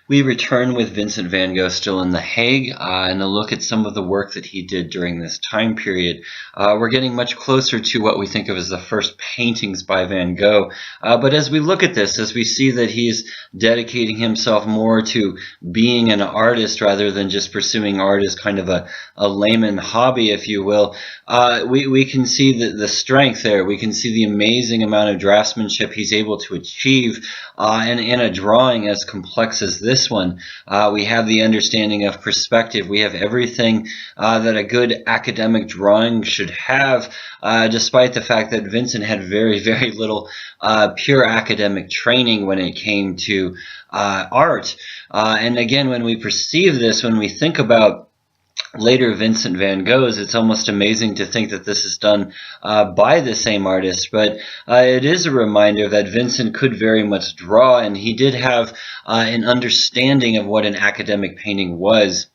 We return with Vincent Van Gogh still in The Hague and a look at some of the work that he did during this time period. We're getting much closer to what we think of as the first paintings by Van Gogh. But as we look at this, as we see that he's dedicating himself more to being an artist rather than just pursuing art as kind of a layman hobby, if you will, we can see the strength there. We can see the amazing amount of draftsmanship he's able to achieve and in a drawing as complex as this one. We have the understanding of perspective. We have everything that a good academic drawing should have, despite the fact that Vincent had very, very little pure academic training when it came to art. And again, when we perceive this, when we think about later Vincent Van Goghs, it's almost amazing to think that this is done by the same artist, but it is a reminder that Vincent could very much draw, and he did have an understanding of what an academic painting was.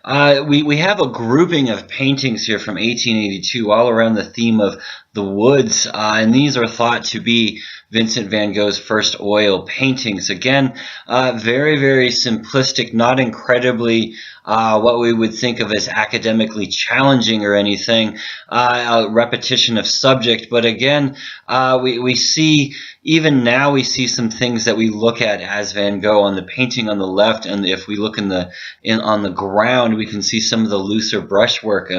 We have a grouping of paintings here from 1882 all around the theme of the woods, and these are thought to be Vincent Van Gogh's first oil paintings. Again, very, very simplistic, not incredibly what we would think of as academically challenging or anything, a repetition of subject. But again, we see, even now we see some things that we look at as Van Gogh on the painting on the left, and if we look on the ground, we can see some of the looser brushwork.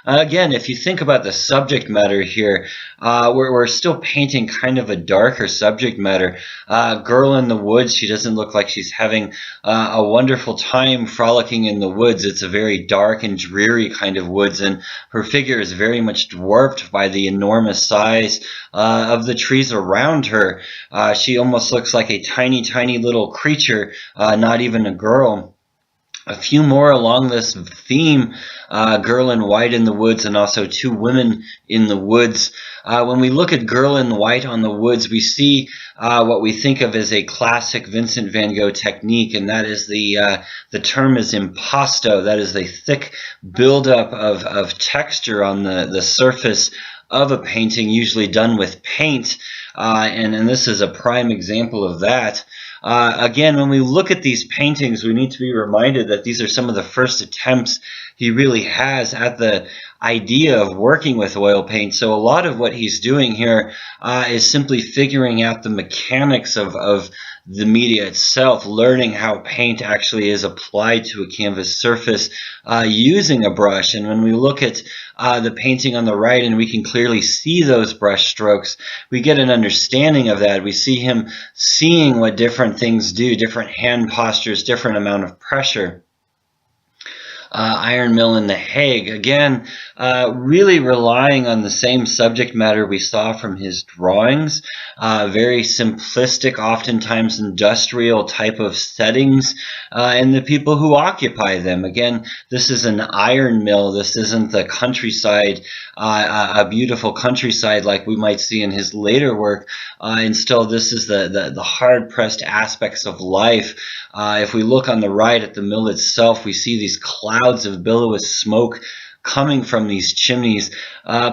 Again, if you think about the subject matter here, we're still painting kind of a darker subject matter. Girl in the woods, she doesn't look like she's having a wonderful time frolicking in the woods. It's a very dark and dreary kind of woods, and her figure is very much dwarfed by the enormous size of the trees around her. She almost looks like a tiny, tiny little creature, not even a girl. A few more along this theme, Girl in White in the Woods, and also Two Women in the Woods. When we look at Girl in White on the Woods, we see what we think of as a classic Vincent Van Gogh technique, and that is the term is impasto. That is a thick buildup of texture on the surface of a painting, usually done with paint, and this is a prime example of that. Again, when we look at these paintings, we need to be reminded that these are some of the first attempts he really has at the idea of working with oil paint. So a lot of what he's doing here is simply figuring out the mechanics of the media itself, learning how paint actually is applied to a canvas surface using a brush. And when we look at the painting on the right, and we can clearly see those brush strokes, we get an understanding of that. We see him seeing what different things do, different hand postures, different amount of pressure. Iron Mill in The Hague, again, really relying on the same subject matter we saw from his drawings, very simplistic, oftentimes industrial type of settings, and the people who occupy them. Again, this is an iron mill. This isn't the countryside, a beautiful countryside like we might see in his later work. Instead, this is the hard-pressed aspects of life. If we look on the right at the mill itself, we see these clouds of billowous smoke coming from these chimneys,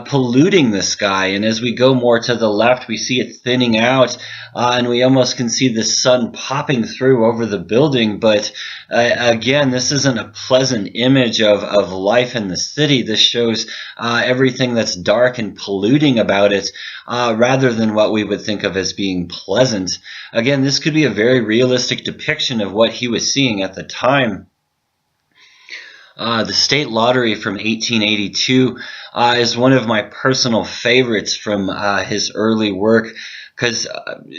polluting the sky. And as we go more to the left, we see it thinning out, and we almost can see the sun popping through over the building. But again, this isn't a pleasant image of life in the city. This shows everything that's dark and polluting about it, rather than what we would think of as being pleasant. Again, this could be a very realistic depiction of what he was seeing at the time. The State Lottery from 1882 is one of my personal favorites from his early work, because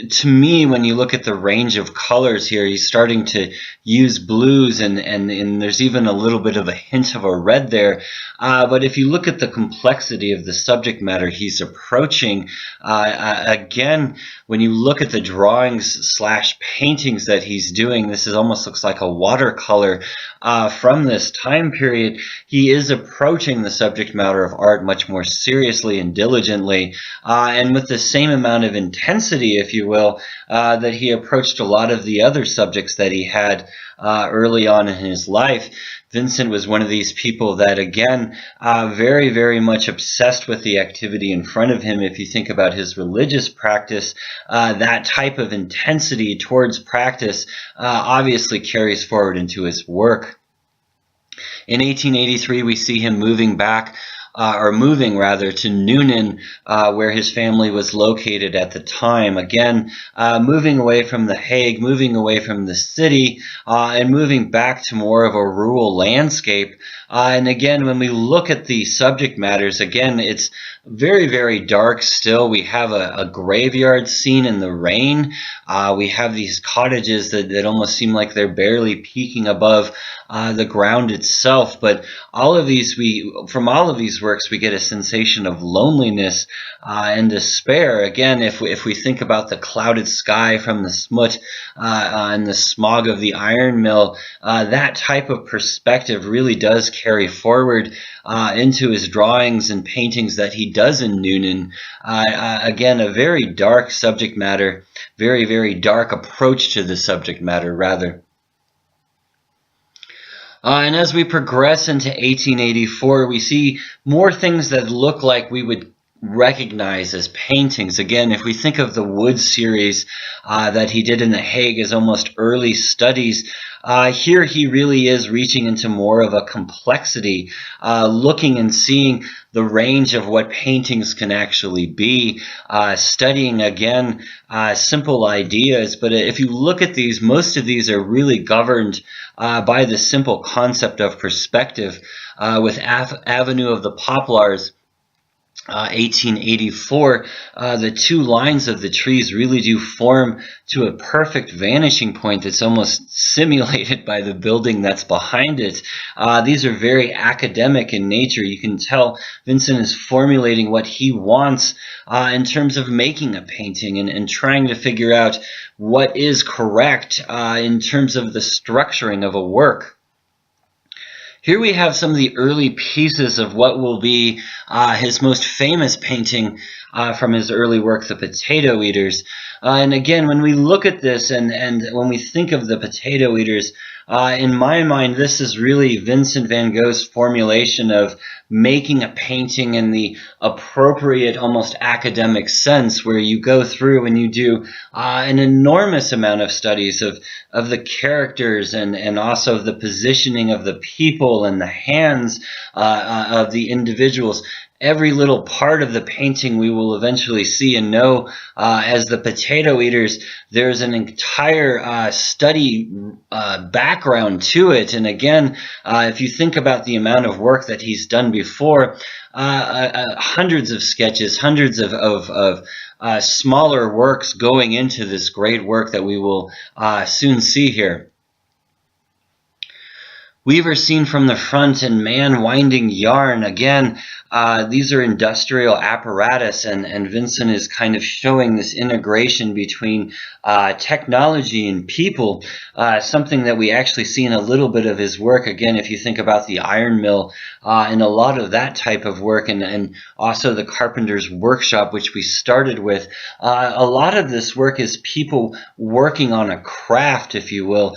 to me, when you look at the range of colors here, he's starting to use blues, and there's even a little bit of a hint of a red there. But if you look at the complexity of the subject matter he's approaching, again, when you look at the drawings / paintings that he's doing, this almost looks like a watercolor from this time period. He is approaching the subject matter of art much more seriously and diligently, and with the same amount of intensity intensity, if you will, that he approached a lot of the other subjects that he had early on in his life. Vincent was one of these people that, again, very, very much obsessed with the activity in front of him. If you think about his religious practice, that type of intensity towards practice obviously carries forward into his work. In 1883, we see him moving to Noonan, where his family was located at the time. Again, moving away from The Hague, moving away from the city, and moving back to more of a rural landscape. And again, when we look at the subject matters, again, it's very, very dark still. We have a graveyard scene in the rain. We have these cottages that almost seem like they're barely peeking above the ground itself. But from all of these works, we get a sensation of loneliness and despair. Again, if we think about the clouded sky from the smut and the smog of the iron mill, that type of perspective really does carry forward into his drawings and paintings that he does in Noonan. Again, a very dark subject matter, very, very dark approach to the subject matter, rather. And as we progress into 1884, we see more things that look like we would recognize as paintings. Again, if we think of the Wood series that he did in The Hague as almost early studies, here he really is reaching into more of a complexity, looking and seeing the range of what paintings can actually be, studying, again, simple ideas. But if you look at these, most of these are really governed by the simple concept of perspective. With Avenue of the Poplars, 1884, the two lines of the trees really do form to a perfect vanishing point that's almost simulated by the building that's behind it. These are very academic in nature. You can tell Vincent is formulating what he wants in terms of making a painting and trying to figure out what is correct in terms of the structuring of a work. Here we have some of the early pieces of what will be his most famous painting from his early work, The Potato Eaters. And again, when we look at this and when we think of The Potato Eaters, in my mind, this is really Vincent Van Gogh's formulation of making a painting in the appropriate, almost academic sense, where you go through and you do an enormous amount of studies of the characters and also the positioning of the people and the hands of the individuals. Every little part of the painting we will eventually see and know as The Potato Eaters. There's an entire study background to it. And again, if you think about the amount of work that he's done before, hundreds of sketches, hundreds of smaller works going into this great work that we will soon see here. Weaver seen from the front and man winding yarn. Again, these are industrial apparatus, and Vincent is kind of showing this integration between technology and people, something that we actually see in a little bit of his work. Again, if you think about the iron mill and a lot of that type of work, and also the carpenter's workshop, which we started with, a lot of this work is people working on a craft, if you will.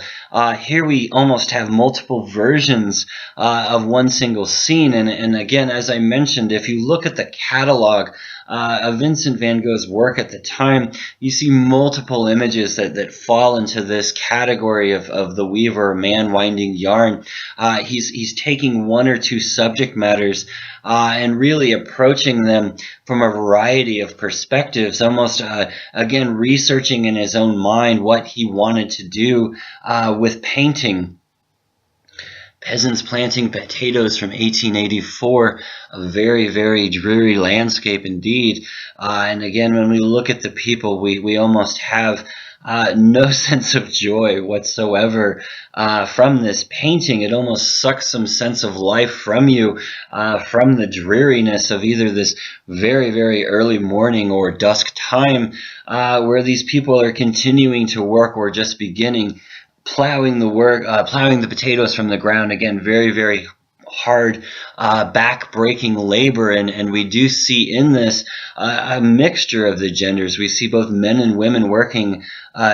Here we almost have multiple versions of one single scene, and again, as I mentioned, if you look at the catalog of Vincent Van Gogh's work at the time, you see multiple images that fall into this category of the weaver, man winding yarn. He's taking one or two subject matters and really approaching them from a variety of perspectives, almost, again, researching in his own mind what he wanted to do with painting. Peasants planting potatoes from 1884, a very, very dreary landscape indeed. And again, when we look at the people, we almost have no sense of joy whatsoever from this painting. It almost sucks some sense of life from you, from the dreariness of either this very, very early morning or dusk time, where these people are continuing to work or just beginning plowing the potatoes from the ground. Again, very, very hard, back-breaking labor, and we do see in this a mixture of the genders. We see both men and women working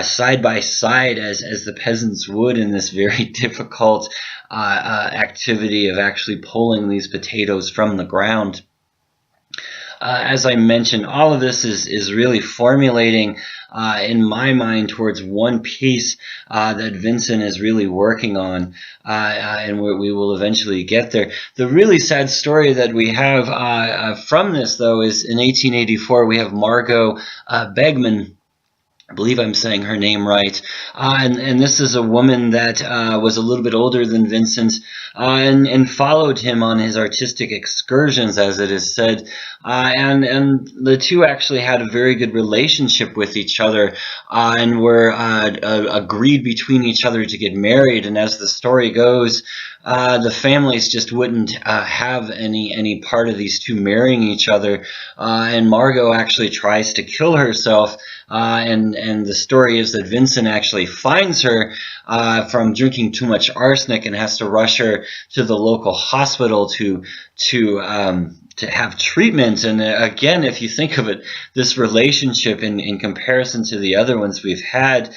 side by side as the peasants would in this very difficult activity of actually pulling these potatoes from the ground. As I mentioned, all of this is really formulating in my mind towards one piece that Vincent is really working on, and we will eventually get there. The really sad story that we have from this, though, is in 1884 we have Margo Eggman. I believe I'm saying her name right. And this is a woman that was a little bit older than Vincent and followed him on his artistic excursions, as it is said. And the two actually had a very good relationship with each other and were agreed between each other to get married. And as the story goes, the families just wouldn't have any part of these two marrying each other. And Margo actually tries to kill herself. And the story is that Vincent actually finds her from drinking too much arsenic and has to rush her to the local hospital to have treatment. And again, if you think of it, this relationship in comparison to the other ones we've had,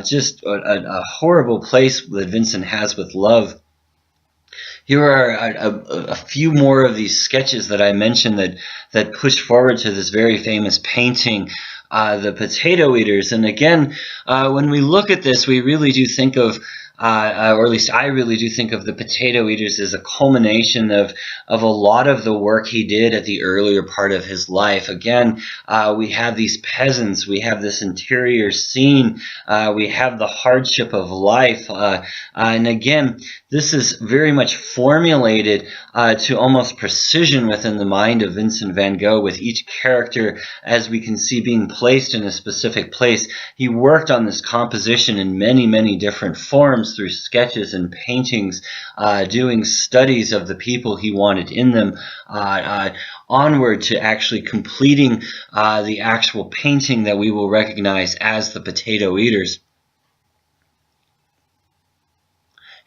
just a horrible place that Vincent has with love. Here are a few more of these sketches that I mentioned that push forward to this very famous painting, the Potato Eaters. And again, when we look at this, we really do think of, or at least I really do think of the Potato Eaters as a culmination of a lot of the work he did at the earlier part of his life. Again, we have these peasants, we have this interior scene, we have the hardship of life, and again, this is very much formulated to almost precision within the mind of Vincent van Gogh, with each character, as we can see, being placed in a specific place. He worked on this composition in many, many different forms through sketches and paintings, doing studies of the people he wanted in them, onward to actually completing the actual painting that we will recognize as the Potato Eaters.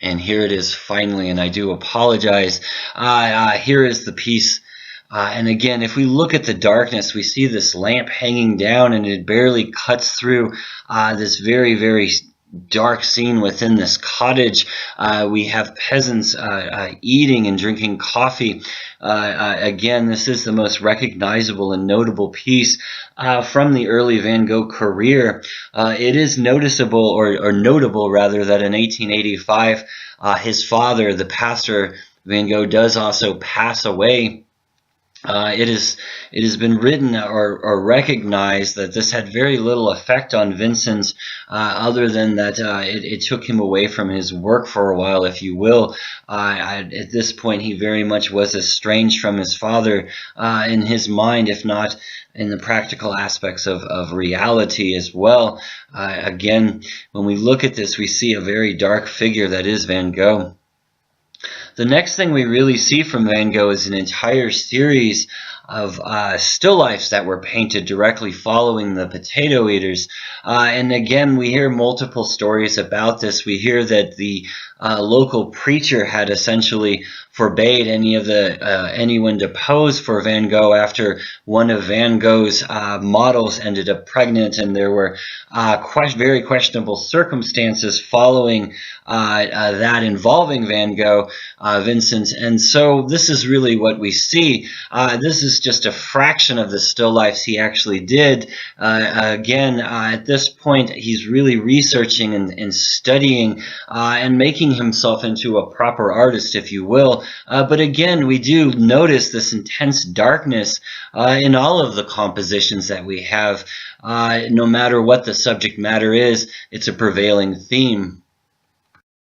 And here it is finally, and I do apologize. Here is the piece. And again, if we look at the darkness, we see this lamp hanging down, and it barely cuts through this very, very dark scene within this cottage. We have peasants eating and drinking coffee. Again, this is the most recognizable and notable piece from the early Van Gogh career. It is noticeable, or notable rather, that in 1885, his father, the pastor Van Gogh, does also pass away. It has been written or recognized that this had very little effect on Vincent, other than that it took him away from his work for a while, if you will. At this point, he very much was estranged from his father in his mind, if not in the practical aspects of reality as well. Again, when we look at this, we see a very dark figure that is Van Gogh. The next thing we really see from Van Gogh is an entire series of still lifes that were painted directly following the Potato Eaters. And again, we hear multiple stories about this. We hear that the local preacher had essentially forbade anyone to pose for Van Gogh after one of Van Gogh's models ended up pregnant, and there were very questionable circumstances following that involving Van Gogh, Vincent. And so this is really what we see. This is just a fraction of the still lifes he actually did. Again, at this point, he's really researching and studying and making himself into a proper artist, if you will. But again, we do notice this intense darkness in all of the compositions that we have. No matter what the subject matter is, it's a prevailing theme.